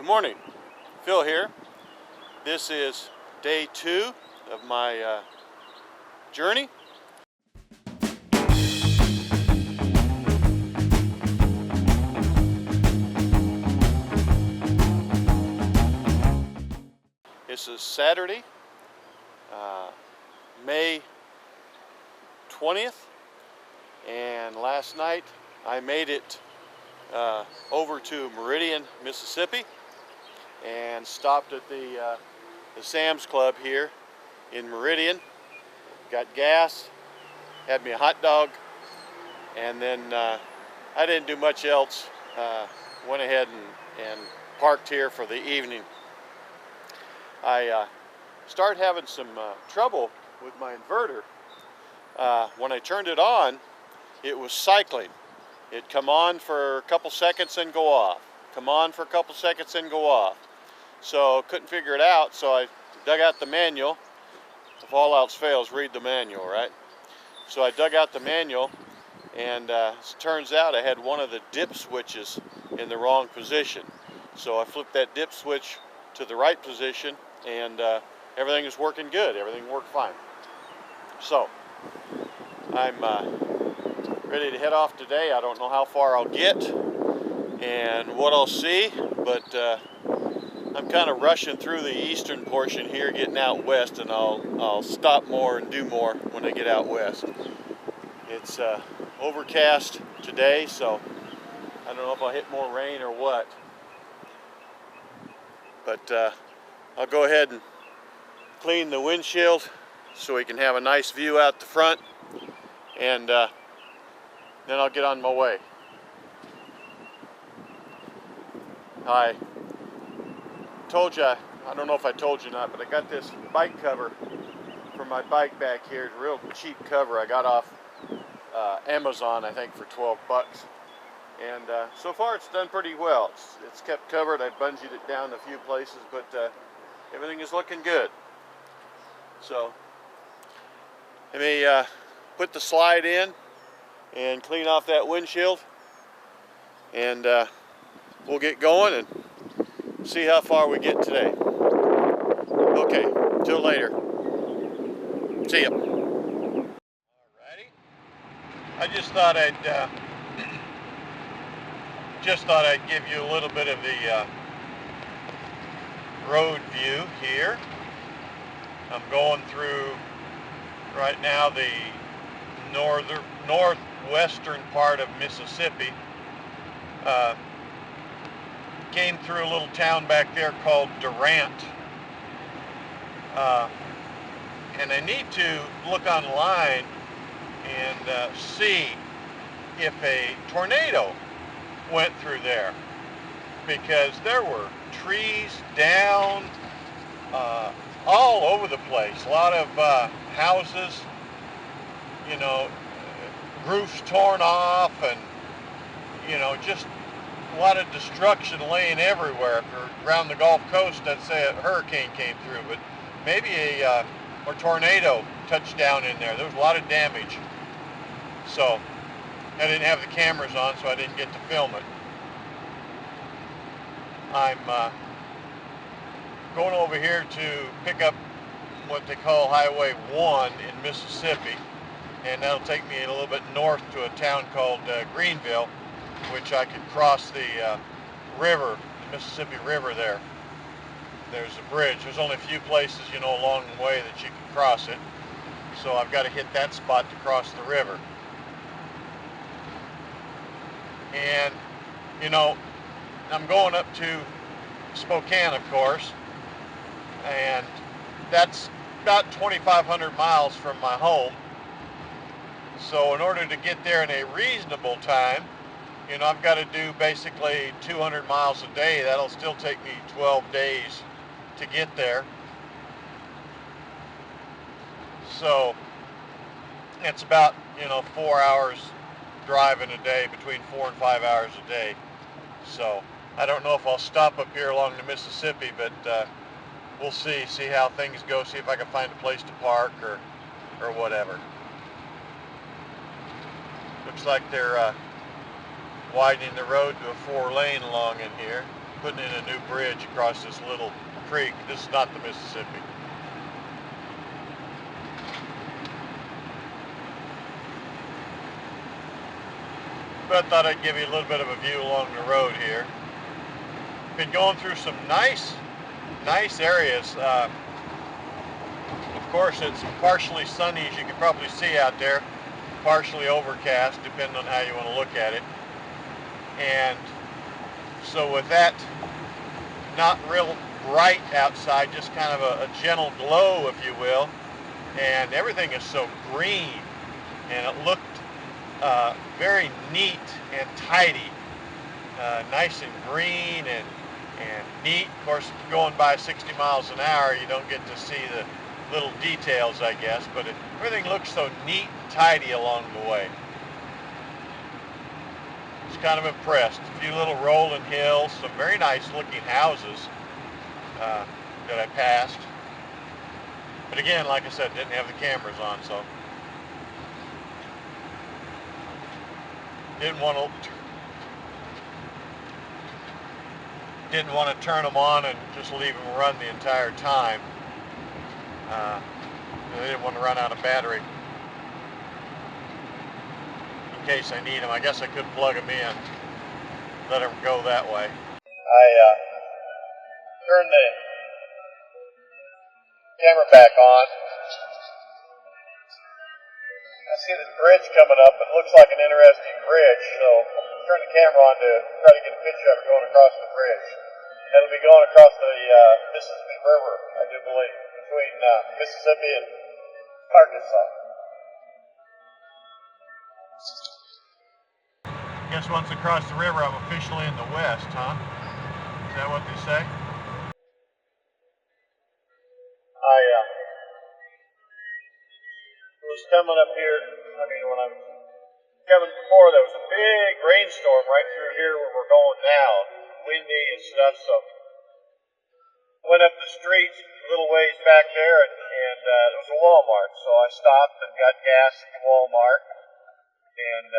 Good morning, Phil here. This is day 2 of my journey. This is Saturday, May 20th, and last night I made it over to Meridian, Mississippi, and stopped at the Sam's Club here in Meridian. Got gas, had me a hot dog, and then I didn't do much else. Went ahead and parked here for the evening. I started having some trouble with my inverter. When I turned it on, it was cycling. It'd come on for a couple seconds and go off. Come on for a couple seconds and go off. So couldn't figure it out, so I dug out the manual. If all else fails, read the manual, right? So I dug out the manual, and it turns out I had one of the dip switches in the wrong position. So I flipped that dip switch to the right position, and everything is working good. Everything worked fine. So I'm ready to head off today. I don't know how far I'll get and what I'll see, but I'm kind of rushing through the eastern portion here, getting out west, and I'll stop more and do more when I get out west. It's overcast today, so I don't know if I'll hit more rain or what. But I'll go ahead and clean the windshield so we can have a nice view out the front, and then I'll get on my way. I told you, I don't know if I told you or not, but I got this bike cover for my bike back here. It's a real cheap cover I got off Amazon, I think, for 12 bucks. And so far it's done pretty well. It's kept covered. I bungeed it down a few places, but everything is looking good. So let me put the slide in and clean off that windshield, and we'll get going and see how far we get today. Okay, till later. See ya. Alrighty. I just thought I'd give you a little bit of the road view here. I'm going through right now the northwestern part of Mississippi. Came through a little town back there called Durant, and I need to look online and see if a tornado went through there, because there were trees down all over the place. A lot of houses, you know, roofs torn off, and you know, just a lot of destruction laying everywhere. Around the Gulf Coast, I'd say a hurricane came through, but maybe a tornado touched down in there. There was a lot of damage. So I didn't have the cameras on, so I didn't get to film it. I'm going over here to pick up what they call Highway 1 in Mississippi, and that'll take me a little bit north to a town called Greenville, which I could cross the river, the Mississippi River there. There's a bridge. There's only a few places, you know, along the way that you can cross it. So I've got to hit that spot to cross the river. And, you know, I'm going up to Spokane, of course, and that's about 2,500 miles from my home. So in order to get there in a reasonable time, you know, I've got to do basically 200 miles a day. That'll still take me 12 days to get there. So it's about, you know, 4 hours driving a day, between 4 and 5 hours a day. So I don't know if I'll stop up here along the Mississippi, but we'll see how things go, see if I can find a place to park or whatever. Looks like they're widening the road to a 4-lane along in here. putting in a new bridge across this little creek. This is not the Mississippi. But I thought I'd give you a little bit of a view along the road here. Been going through some nice areas. Of course, it's partially sunny, as you can probably see out there, partially overcast, depending on how you want to look at it. And so with that, not real bright outside, just kind of a gentle glow, if you will, and everything is so green, and it looked very neat and tidy, nice and green and neat. Of course, going by 60 miles an hour, you don't get to see the little details, I guess, but everything looks so neat and tidy along the way. Just kind of impressed. A few little rolling hills, some very nice looking houses that I passed. But again, like I said, didn't have the cameras on, so didn't want to turn them on and just leave them run the entire time. I didn't want to run out of battery in case I need them. I guess I could plug them in, let them go that way. I turned the camera back on. I see this bridge coming up. It looks like an interesting bridge, so I'll turn the camera on to try to get a picture of it going across the bridge. It'll be going across the Mississippi River, I do believe, between Mississippi and Arkansas. I guess once across the river, I'm officially in the West, huh? Is that what they say? I was coming up here, when I was coming before, there was a big rainstorm right through here where we're going now, windy and stuff, so went up the street a little ways back there, and there was a Walmart, so I stopped and got gas at the Walmart, and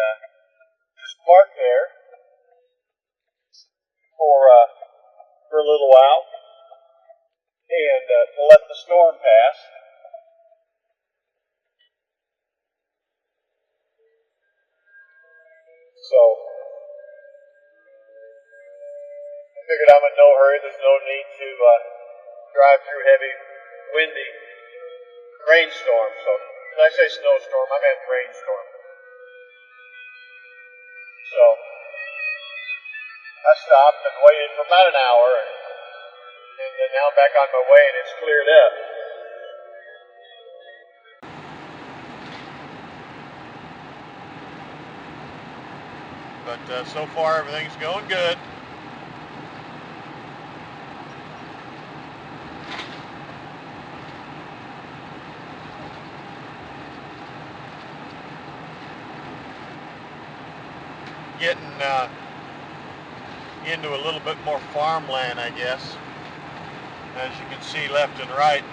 just parked there for a little while, and to let the storm pass. So I figured I'm in no hurry. There's no need to drive through heavy, windy rainstorm. So when I say snowstorm, I meant rainstorm. So I stopped and waited for about an hour, and then now I'm back on my way, and it's cleared up. But so far everything's going good. Getting into a little bit more farmland, I guess. As you can see left and right,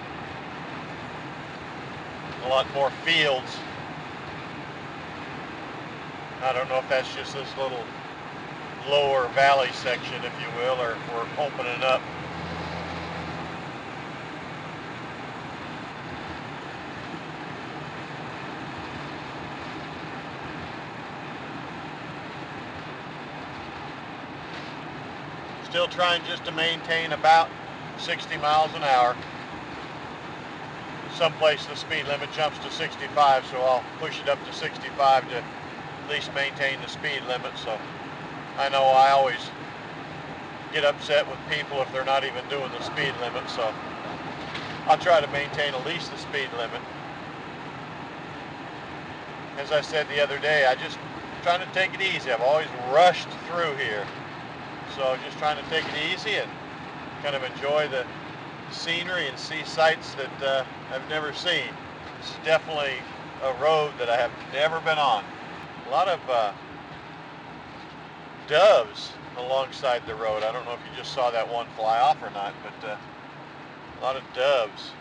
a lot more fields. I don't know if that's just this little lower valley section, if you will, or if we're opening up. Still trying just to maintain about 60 miles an hour. Someplace the speed limit jumps to 65, so I'll push it up to 65 to at least maintain the speed limit. So I know I always get upset with people if they're not even doing the speed limit, so I'll try to maintain at least the speed limit. As I said the other day, I just trying to take it easy. I've always rushed through here, so just trying to take it easy and kind of enjoy the scenery and see sights that I've never seen. This is definitely a road that I have never been on. A lot of doves alongside the road. I don't know if you just saw that one fly off or not, but a lot of doves.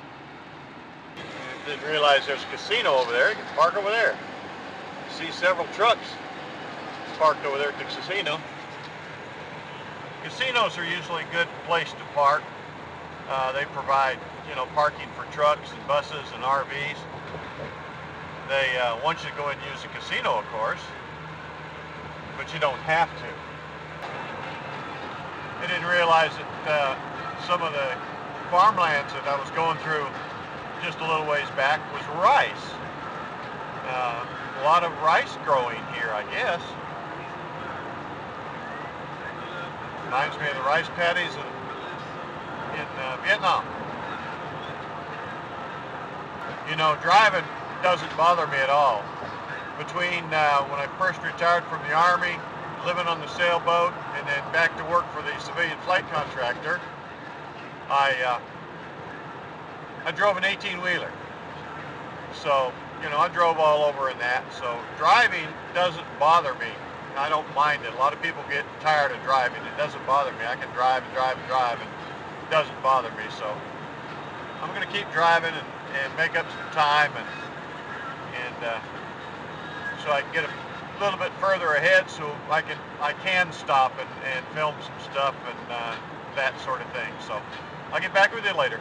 Didn't realize there's a casino over there. You can park over there. See several trucks parked over there at the casino. Casinos are usually a good place to park. They provide, parking for trucks and buses and RVs. They want you to go in and use the casino, of course, but you don't have to. I didn't realize that some of the farmlands that I was going through just a little ways back was rice. A lot of rice growing here, I guess. Reminds me of the rice paddies in Vietnam. Driving doesn't bother me at all. Between when I first retired from the Army, living on the sailboat, and then back to work for the civilian flight contractor, I drove an 18-wheeler. So, I drove all over in that. So driving doesn't bother me. I don't mind it. A lot of people get tired of driving. It doesn't bother me. I can drive and drive and drive, and it doesn't bother me. So I'm going to keep driving and make up some time, and so I can get a little bit further ahead, so I can stop and film some stuff and that sort of thing. So I'll get back with you later.